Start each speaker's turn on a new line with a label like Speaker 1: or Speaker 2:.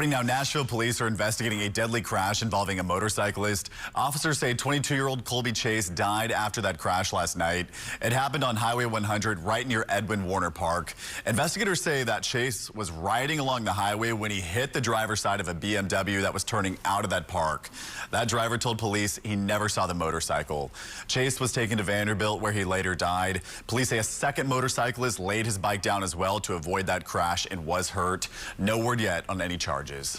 Speaker 1: Now, Nashville police are investigating a deadly crash involving a motorcyclist. Officers say 22-year-old Colby Chase died after that crash last night. It happened on Highway 100 right near Edwin Warner Park. Investigators say that Chase was riding along the highway when he hit the driver's side of a BMW that was turning out of that park. That driver told police he never saw the motorcycle. Chase was taken to Vanderbilt, where he later died. Police say a second motorcyclist laid his bike down as well to avoid that crash and was hurt. No word yet on any charges.